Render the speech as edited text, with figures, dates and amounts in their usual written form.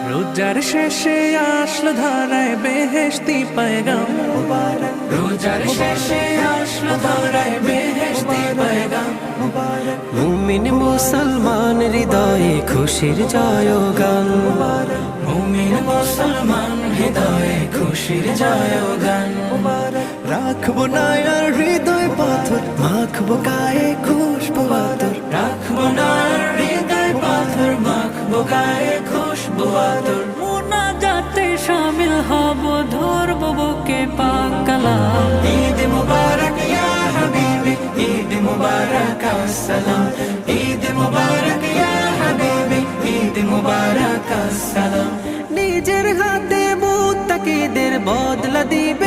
রোজার শেষে আসলো ধরায় বেহেশতি পয়গাম মুবারক, রোজার শেষে আসলো ধরায় বেহেশতি পয়গাম মুবারক। মুমিন মুসলমান হৃদয়ে খুশির জয়গান মুবারক, মুমিন মুসলমান হৃদয়ে খুশির জয়গান মুবারক। রাখবো না আর হৃদয় পাথর, মাখবো গায়ে খুশবু আতর। রাখবো না আর হৃদয় পাথর, মাখবো গায়ে খুশবু আতর। মুনাজাতে শামিল হব, ধরব বুকে পাক কালাম। ঈদ মুবারক ইয়া হাবিবি, ঈদ মুবারক আসসালাম। ঈদ মুবারক ইয়া হাবিবি, ঈদ মুবারক আসসালাম। নিজের হাতে মুত্তাকিদের বদলা দিবে